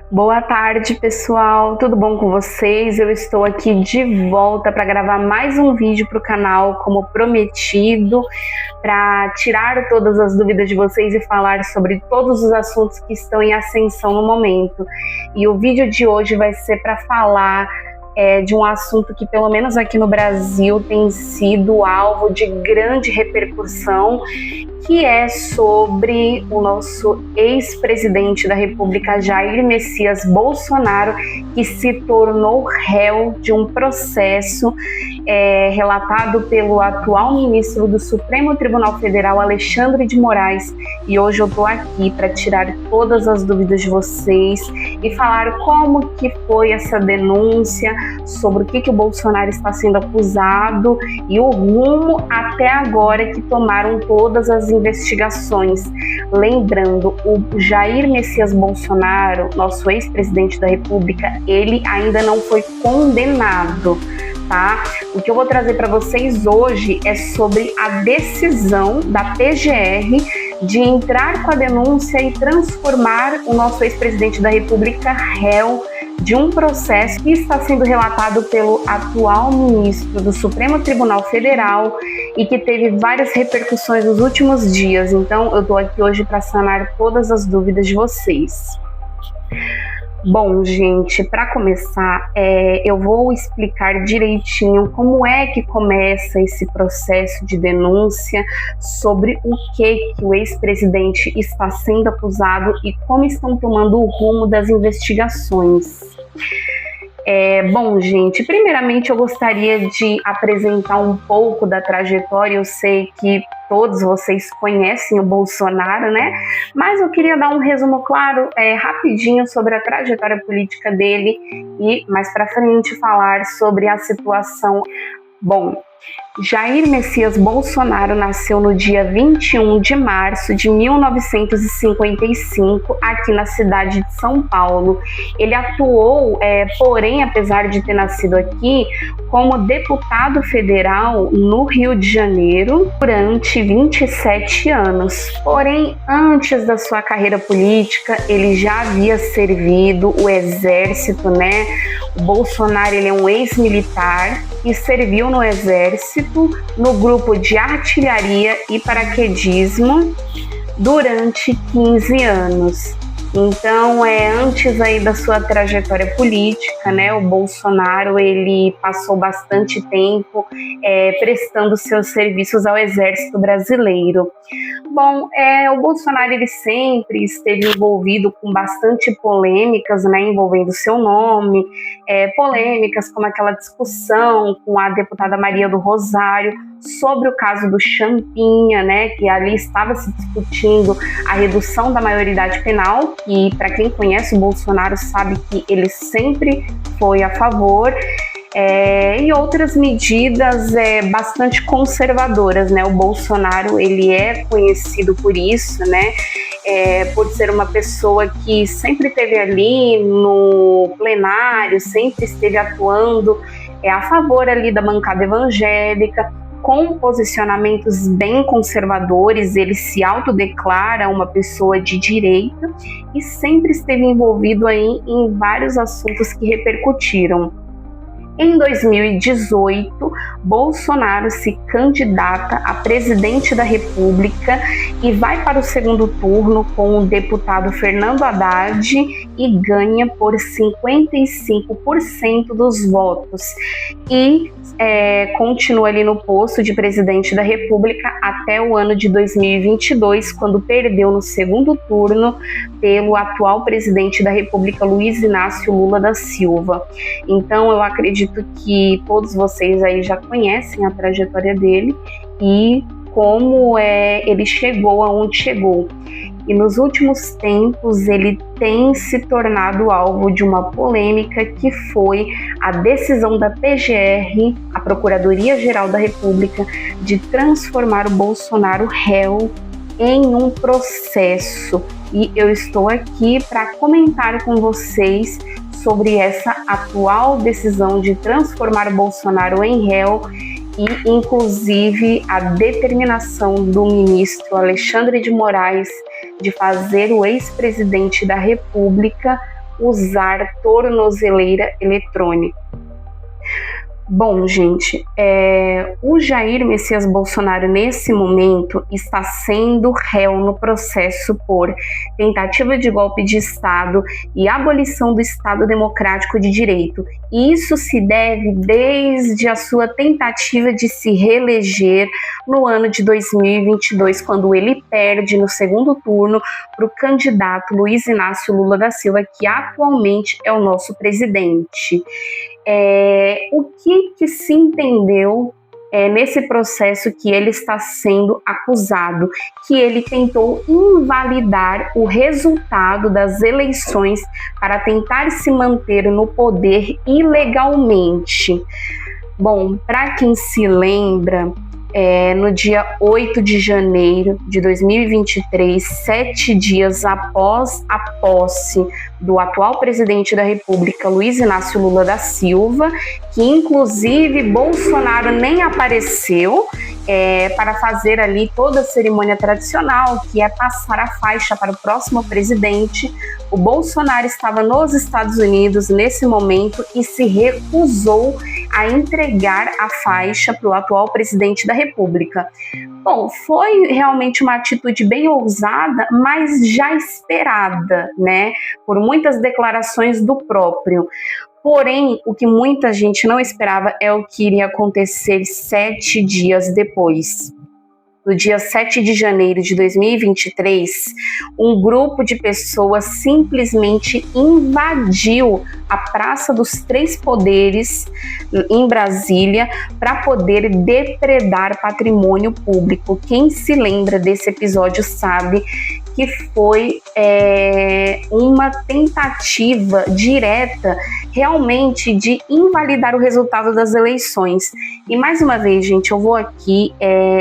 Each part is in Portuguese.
Boa tarde, pessoal. Tudo bom com vocês? Eu estou aqui de volta para gravar mais um vídeo para o canal, como prometido, para tirar todas as dúvidas de vocês e falar sobre todos os assuntos que estão em ascensão no momento. E o vídeo de hoje vai ser para falar de um assunto que, pelo menos aqui no Brasil, tem sido alvo de grande repercussão, que é sobre o nosso ex-presidente da República, Jair Messias Bolsonaro, que se tornou réu de um processo relatado pelo atual ministro do Supremo Tribunal Federal, Alexandre de Moraes. E hoje eu estou aqui para tirar todas as dúvidas de vocês e falar como que foi essa denúncia, sobre o que o Bolsonaro está sendo acusado e o rumo até agora que tomaram todas as investigações. Lembrando, o Jair Messias Bolsonaro, nosso ex-presidente da República, ele ainda não foi condenado, tá? O que eu vou trazer para vocês hoje é sobre a decisão da PGR de entrar com a denúncia e transformar o nosso ex-presidente da República réu de um processo que está sendo relatado pelo atual ministro do Supremo Tribunal Federal e que teve várias repercussões nos últimos dias. Então, eu estou aqui hoje para sanar todas as dúvidas de vocês. Bom, gente, para começar, eu vou explicar direitinho como é que começa esse processo de denúncia, sobre o que o ex-presidente está sendo acusado e como estão tomando o rumo das investigações. Bom, gente, primeiramente eu gostaria de apresentar um pouco da trajetória. Eu sei que todos vocês conhecem o Bolsonaro, né? Mas eu queria dar um resumo claro, rapidinho, sobre a trajetória política dele e mais para frente falar sobre a situação. Bom, Jair Messias Bolsonaro nasceu no dia 21 de março de 1955, aqui na cidade de São Paulo. Ele atuou, porém, apesar de ter nascido aqui, como deputado federal no Rio de Janeiro durante 27 anos. Porém, antes da sua carreira política, ele já havia servido o Exército, né? O Bolsonaro, ele é um ex-militar e serviu no Exército, no grupo de artilharia e paraquedismo durante 15 anos. Então, antes aí da sua trajetória política, né, o Bolsonaro, ele passou bastante tempo prestando seus serviços ao Exército Brasileiro. Bom, o Bolsonaro, ele sempre esteve envolvido com bastante polêmicas, né, envolvendo seu nome, polêmicas como aquela discussão com a deputada Maria do Rosário sobre o caso do Champinha, né, que ali estava se discutindo a redução da maioridade penal, e para quem conhece o Bolsonaro sabe que ele sempre foi a favor, e outras medidas bastante conservadoras, né? O Bolsonaro, ele é conhecido por isso, né? Por ser uma pessoa que sempre esteve ali no plenário, sempre esteve atuando a favor ali da bancada evangélica, com posicionamentos bem conservadores. Ele se autodeclara uma pessoa de direita e sempre esteve envolvido aí em vários assuntos que repercutiram. Em 2018, Bolsonaro se candidata a presidente da República e vai para o segundo turno com o deputado Fernando Haddad e ganha por 55% dos votos. E continua ali no posto de presidente da República até o ano de 2022, quando perdeu no segundo turno pelo atual presidente da República, Luiz Inácio Lula da Silva. Então, eu acredito que todos vocês aí já conhecem a trajetória dele e como ele chegou aonde chegou. E nos últimos tempos ele tem se tornado alvo de uma polêmica, que foi a decisão da PGR, a Procuradoria-Geral da República, de transformar o Bolsonaro réu em um processo. E eu estou aqui para comentar com vocês sobre essa atual decisão de transformar Bolsonaro em réu e, inclusive, a determinação do ministro Alexandre de Moraes de fazer o ex-presidente da República usar tornozeleira eletrônica. Bom, gente, o Jair Messias Bolsonaro, nesse momento, está sendo réu no processo por tentativa de golpe de Estado e abolição do Estado Democrático de Direito. E isso se deve desde a sua tentativa de se reeleger no ano de 2022, quando ele perde no segundo turno para o candidato Luiz Inácio Lula da Silva, que atualmente é o nosso presidente. O que se entendeu nesse processo que ele está sendo acusado? Que ele tentou invalidar o resultado das eleições para tentar se manter no poder ilegalmente. Bom, para quem se lembra, no dia 8 de janeiro de 2023, 7 dias após a posse do atual presidente da República, Luiz Inácio Lula da Silva, que inclusive Bolsonaro nem apareceu para fazer ali toda a cerimônia tradicional, que é passar a faixa para o próximo presidente. O Bolsonaro estava nos Estados Unidos nesse momento e se recusou a entregar a faixa para o atual presidente da República. Bom, foi realmente uma atitude bem ousada, mas já esperada, né, por muitas declarações do próprio. Porém, o que muita gente não esperava é o que iria acontecer 7 dias depois. No dia 7 de janeiro de 2023, um grupo de pessoas simplesmente invadiu a Praça dos Três Poderes, em Brasília, para poder depredar patrimônio público. Quem se lembra desse episódio sabe que foi uma tentativa direta realmente de invalidar o resultado das eleições. E mais uma vez, gente, eu vou aqui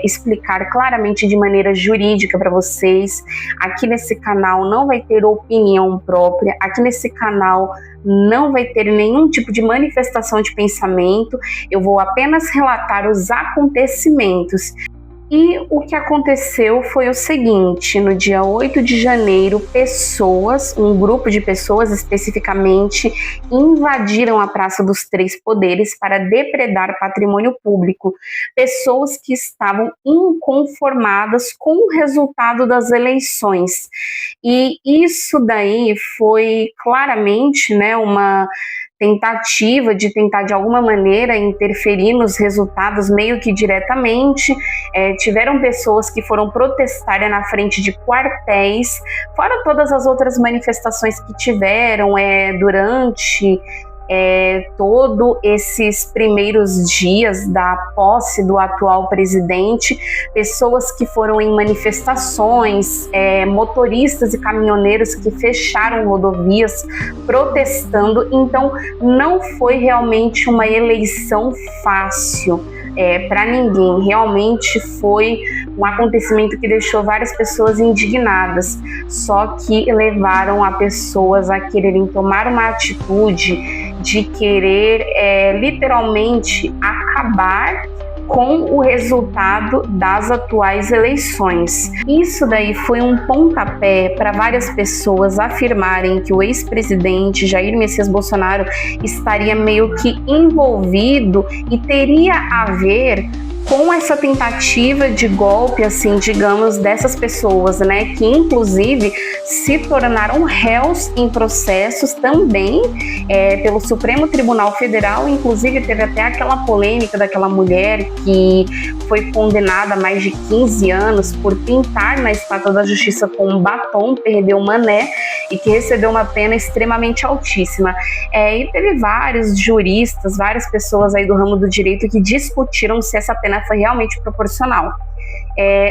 explicar claramente de maneira jurídica para vocês. Aqui nesse canal não vai ter opinião própria, aqui nesse canal não vai ter nenhum tipo de manifestação de pensamento, eu vou apenas relatar os acontecimentos. E o que aconteceu foi o seguinte: no dia 8 de janeiro, um grupo de pessoas especificamente, invadiram a Praça dos Três Poderes para depredar patrimônio público. Pessoas que estavam inconformadas com o resultado das eleições. E isso daí foi claramente, né, uma tentativa de tentar de alguma maneira interferir nos resultados meio que diretamente. Tiveram pessoas que foram protestar na frente de quartéis, fora todas as outras manifestações que tiveram durante todos esses primeiros dias da posse do atual presidente, pessoas que foram em manifestações, motoristas e caminhoneiros que fecharam rodovias protestando. Então não foi realmente uma eleição fácil para ninguém. Realmente foi um acontecimento que deixou várias pessoas indignadas, só que levaram a pessoas a quererem tomar uma atitude de querer literalmente acabar com o resultado das atuais eleições. Isso daí foi um pontapé para várias pessoas afirmarem que o ex-presidente Jair Messias Bolsonaro estaria meio que envolvido e teria a ver com essa tentativa de golpe, assim, digamos, dessas pessoas, né, que inclusive se tornaram réus em processos também pelo Supremo Tribunal Federal. Inclusive teve até aquela polêmica daquela mulher que foi condenada a mais de 15 anos por pintar na Estátua da Justiça com um batom, perdeu o mané, e que recebeu uma pena extremamente altíssima. E teve vários juristas, várias pessoas aí do ramo do direito que discutiram se essa pena foi realmente proporcional.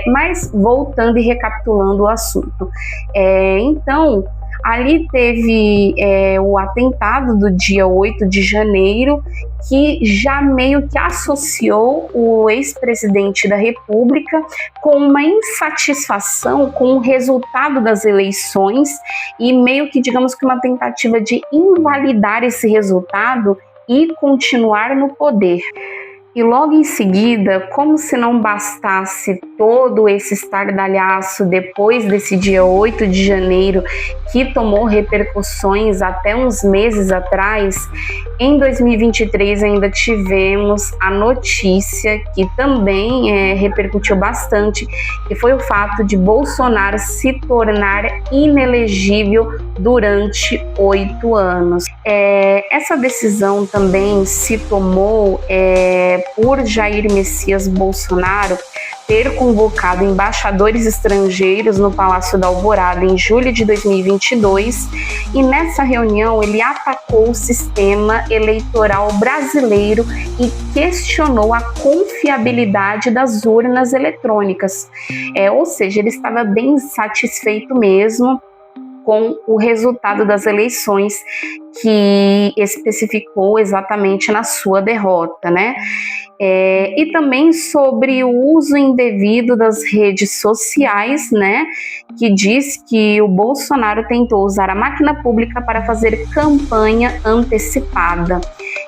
Mas voltando e recapitulando o assunto, então ali teve o atentado do dia 8 de janeiro, que já meio que associou o ex-presidente da República com uma insatisfação com o resultado das eleições e meio que, digamos que uma tentativa de invalidar esse resultado e continuar no poder. E logo em seguida, como se não bastasse todo esse estardalhaço depois desse dia 8 de janeiro, que tomou repercussões até uns meses atrás, em 2023 ainda tivemos a notícia que também repercutiu bastante, que foi o fato de Bolsonaro se tornar inelegível durante 8 anos. Essa decisão também se tomou por Jair Messias Bolsonaro ter convocado embaixadores estrangeiros no Palácio da Alvorada em julho de 2022, e nessa reunião ele atacou o sistema eleitoral brasileiro e questionou a confiabilidade das urnas eletrônicas. Ou seja, ele estava bem insatisfeito mesmo com o resultado das eleições, que especificou exatamente na sua derrota, né? E também sobre o uso indevido das redes sociais, né? Que diz que o Bolsonaro tentou usar a máquina pública para fazer campanha antecipada.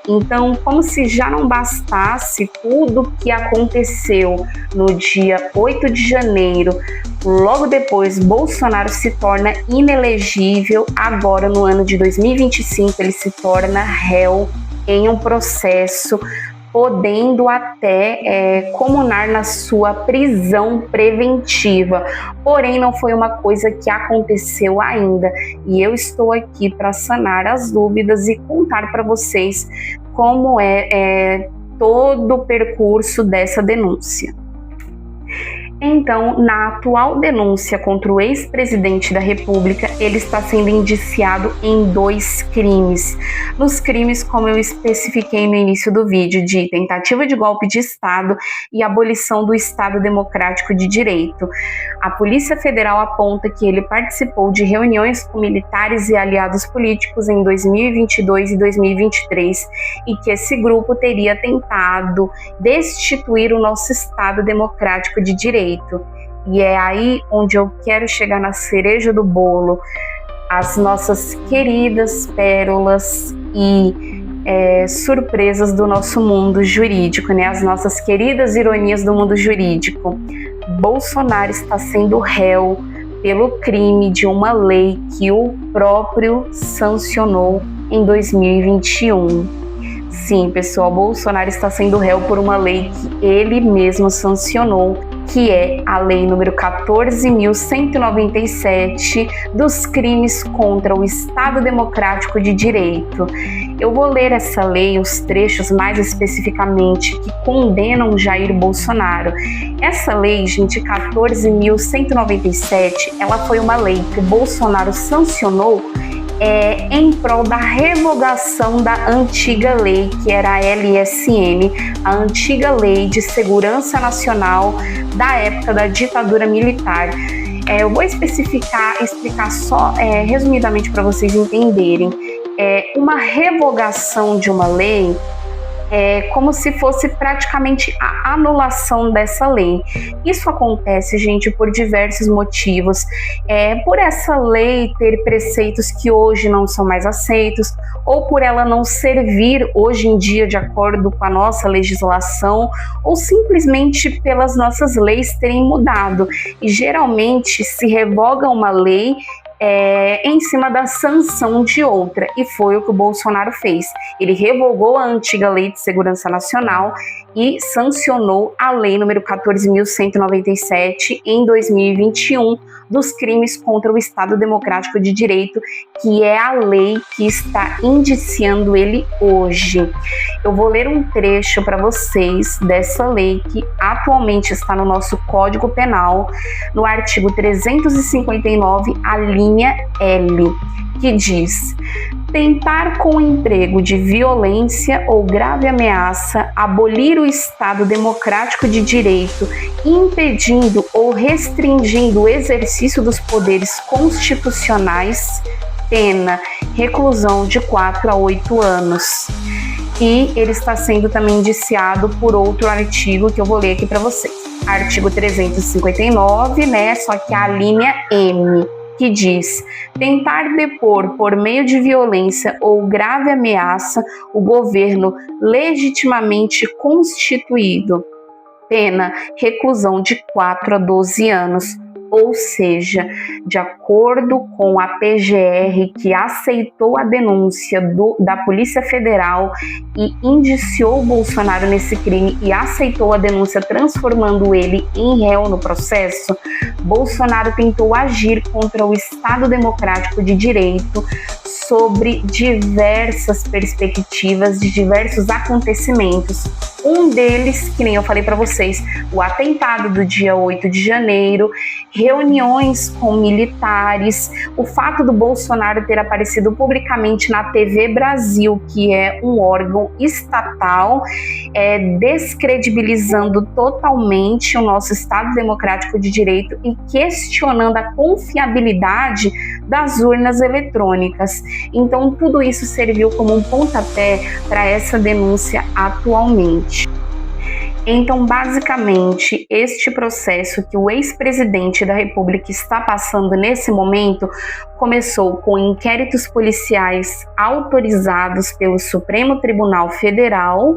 Então, como se já não bastasse tudo que aconteceu no dia 8 de janeiro, logo depois Bolsonaro se torna inelegível, agora no ano de 2025 ele se torna réu em um processo, podendo até comunar na sua prisão preventiva. Porém, não foi uma coisa que aconteceu ainda. E eu estou aqui para sanar as dúvidas e contar para vocês como é todo o percurso dessa denúncia. Então, na atual denúncia contra o ex-presidente da República, ele está sendo indiciado em 2 crimes. Nos crimes, como eu especifiquei no início do vídeo, de tentativa de golpe de Estado e abolição do Estado Democrático de Direito. A Polícia Federal aponta que ele participou de reuniões com militares e aliados políticos em 2022 e 2023 e que esse grupo teria tentado destituir o nosso Estado Democrático de Direito. E é aí onde eu quero chegar na cereja do bolo, as nossas queridas pérolas e surpresas do nosso mundo jurídico, né? As nossas queridas ironias do mundo jurídico. Bolsonaro está sendo réu pelo crime de uma lei que o próprio sancionou em 2021. Sim, pessoal, Bolsonaro está sendo réu por uma lei que ele mesmo sancionou, que é a Lei número 14.197 dos crimes contra o Estado Democrático de Direito. Eu vou ler essa lei, os trechos mais especificamente que condenam Jair Bolsonaro. Essa lei, gente, 14.197, ela foi uma lei que o Bolsonaro sancionou em prol da revogação da antiga lei, que era a LSM, a antiga Lei de Segurança Nacional da época da ditadura militar. Eu vou explicar só resumidamente para vocês entenderem. Uma revogação de uma lei como se fosse praticamente a anulação dessa lei. Isso acontece, gente, por diversos motivos. Por essa lei ter preceitos que hoje não são mais aceitos, ou por ela não servir hoje em dia de acordo com a nossa legislação, ou simplesmente pelas nossas leis terem mudado. E geralmente se revoga uma lei em cima da sanção de outra, e foi o que o Bolsonaro fez. Ele revogou a antiga Lei de Segurança Nacional e sancionou a Lei número 14.197 em 2021 dos crimes contra o Estado Democrático de Direito, que é a lei que está indiciando ele hoje. Eu vou ler um trecho para vocês dessa lei que atualmente está no nosso Código Penal, no artigo 359, a linha L, que diz: tentar com o emprego de violência ou grave ameaça abolir o Estado Democrático de Direito, impedindo ou restringindo o exercício dos poderes constitucionais, pena reclusão de 4 a 8 anos. E ele está sendo também indiciado por outro artigo que eu vou ler aqui para vocês. Artigo 359, né? Só que a linha M, que diz: tentar depor por meio de violência ou grave ameaça o governo legitimamente constituído. Pena, reclusão de 4 a 12 anos. Ou seja, de acordo com a PGR, que aceitou a denúncia da Polícia Federal e indiciou Bolsonaro nesse crime e aceitou a denúncia transformando ele em réu no processo, Bolsonaro tentou agir contra o Estado Democrático de Direito sobre diversas perspectivas de diversos acontecimentos. Um deles, que nem eu falei para vocês, o atentado do dia 8 de janeiro, reuniões com militares, o fato do Bolsonaro ter aparecido publicamente na TV Brasil, que é um órgão estatal, descredibilizando totalmente o nosso Estado Democrático de Direito e questionando a confiabilidade das urnas eletrônicas. Então, tudo isso serviu como um pontapé para essa denúncia atualmente. Então, basicamente, este processo que o ex-presidente da República está passando nesse momento começou com inquéritos policiais autorizados pelo Supremo Tribunal Federal,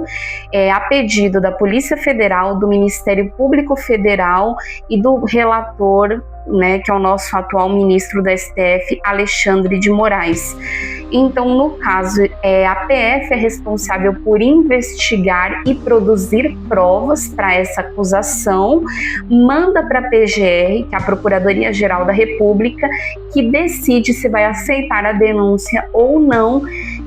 a pedido da Polícia Federal, do Ministério Público Federal e do relator, que é o nosso atual ministro da STF, Alexandre de Moraes. Então, no caso, a PF é responsável por investigar e produzir provas para essa acusação, manda para a PGR, que é a Procuradoria-Geral da República, que decide se vai aceitar a denúncia ou não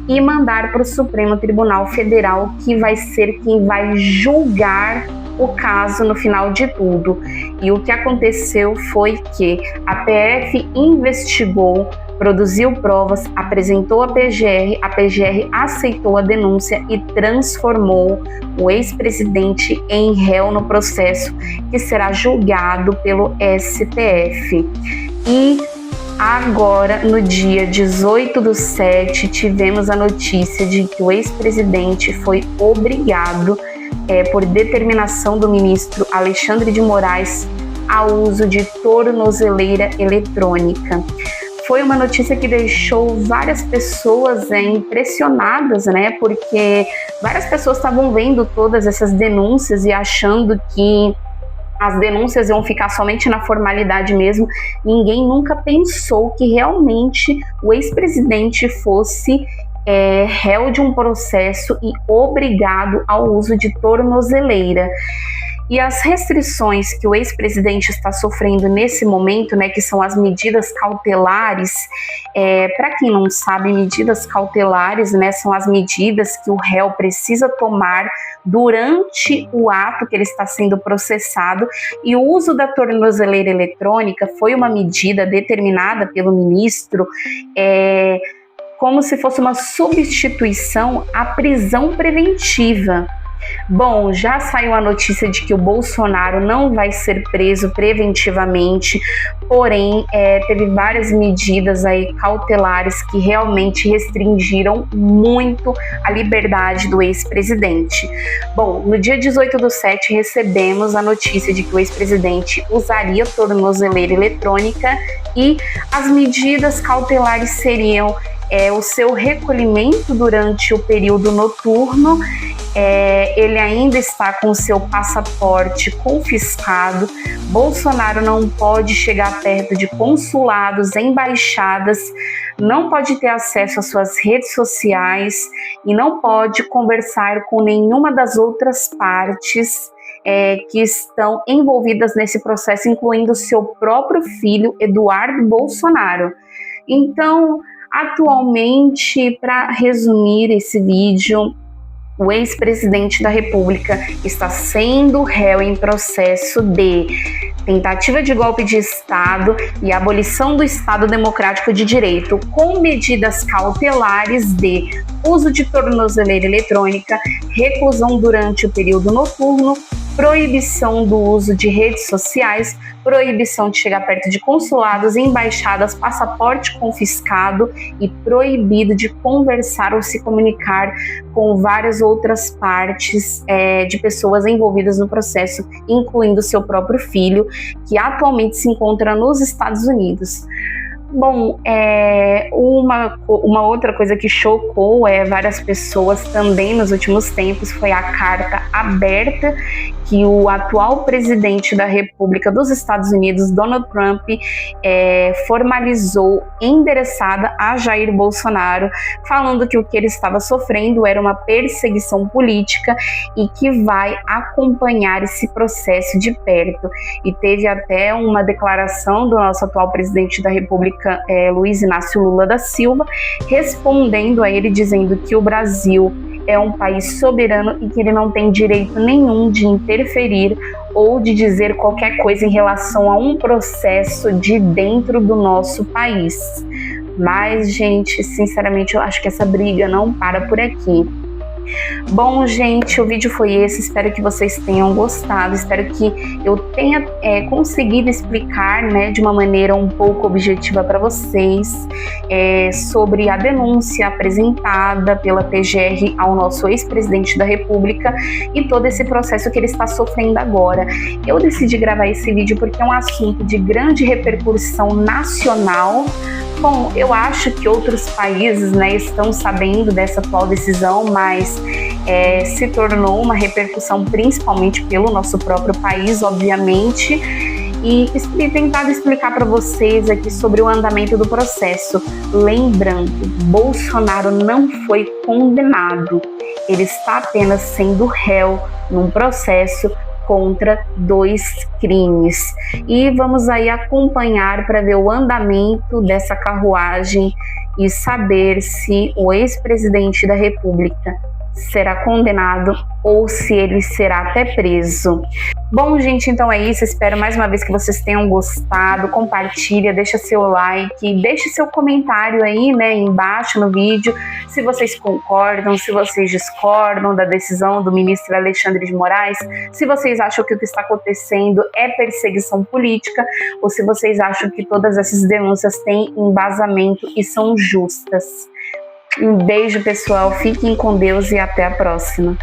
e mandar para o Supremo Tribunal Federal, que vai ser quem vai julgar o caso no final de tudo. E o que aconteceu foi que a PF investigou, produziu provas, apresentou a PGR aceitou a denúncia e transformou o ex-presidente em réu no processo, que será julgado pelo STF. E agora, no dia 18/7, tivemos a notícia de que o ex-presidente foi obrigado, por determinação do ministro Alexandre de Moraes, ao uso de tornozeleira eletrônica. Foi uma notícia que deixou várias pessoas impressionadas, porque várias pessoas estavam vendo todas essas denúncias e achando que as denúncias iam ficar somente na formalidade mesmo. Ninguém nunca pensou que realmente o ex-presidente fosse réu de um processo e obrigado ao uso de tornozeleira. E as restrições que o ex-presidente está sofrendo nesse momento, que são as medidas cautelares, para quem não sabe, medidas cautelares, são as medidas que o réu precisa tomar durante o ato que ele está sendo processado, e o uso da tornozeleira eletrônica foi uma medida determinada pelo ministro, como se fosse uma substituição à prisão preventiva. Bom, já saiu a notícia de que o Bolsonaro não vai ser preso preventivamente, porém teve várias medidas cautelares que realmente restringiram muito a liberdade do ex-presidente. Bom, no dia 18/7 recebemos a notícia de que o ex-presidente usaria tornozeleira eletrônica e as medidas cautelares seriam o seu recolhimento durante o período noturno. Ele ainda está com o seu passaporte confiscado. Bolsonaro não pode chegar perto de consulados, embaixadas, não pode ter acesso às suas redes sociais e não pode conversar com nenhuma das outras partes que estão envolvidas nesse processo, incluindo seu próprio filho, Eduardo Bolsonaro. Então, atualmente, para resumir esse vídeo, o ex-presidente da República está sendo réu em processo de tentativa de golpe de Estado e abolição do Estado Democrático de Direito, com medidas cautelares de uso de tornozeleira eletrônica, reclusão durante o período noturno, proibição do uso de redes sociais, proibição de chegar perto de consulados, embaixadas, passaporte confiscado e proibido de conversar ou se comunicar com várias outras partes de pessoas envolvidas no processo, incluindo seu próprio filho, que atualmente se encontra nos Estados Unidos. Bom, uma outra coisa que chocou várias pessoas também nos últimos tempos foi a carta aberta que o atual presidente da República dos Estados Unidos, Donald Trump, formalizou, endereçada a Jair Bolsonaro, falando que o que ele estava sofrendo era uma perseguição política e que vai acompanhar esse processo de perto. E teve até uma declaração do nosso atual presidente da República, Luiz Inácio Lula da Silva, respondendo a ele, dizendo que o Brasil é um país soberano e que ele não tem direito nenhum de interferir ou de dizer qualquer coisa em relação a um processo de dentro do nosso país. Mas, gente, sinceramente, eu acho que essa briga não para por aqui. Bom, gente, o vídeo foi esse, espero que vocês tenham gostado, espero que eu tenha conseguido explicar, né, de uma maneira um pouco objetiva para vocês sobre a denúncia apresentada pela PGR ao nosso ex-presidente da República e todo esse processo que ele está sofrendo agora. Eu decidi gravar esse vídeo porque é um assunto de grande repercussão nacional. Bom, eu acho que outros países, né, estão sabendo dessa atual decisão, mas se tornou uma repercussão principalmente pelo nosso próprio país, obviamente, e tentado explicar para vocês aqui sobre o andamento do processo. Lembrando, Bolsonaro não foi condenado, ele está apenas sendo réu num processo contra 2 crimes. E vamos aí acompanhar para ver o andamento dessa carruagem e saber se o ex-presidente da República será condenado ou se ele será até preso. Bom, gente, então é isso. Espero mais uma vez que vocês tenham gostado. Compartilha, deixa seu like, deixe seu comentário aí, né, embaixo no vídeo, se vocês concordam, se vocês discordam da decisão do ministro Alexandre de Moraes, se vocês acham que o que está acontecendo é perseguição política ou se vocês acham que todas essas denúncias têm embasamento e são justas. Um beijo, pessoal, fiquem com Deus e até a próxima.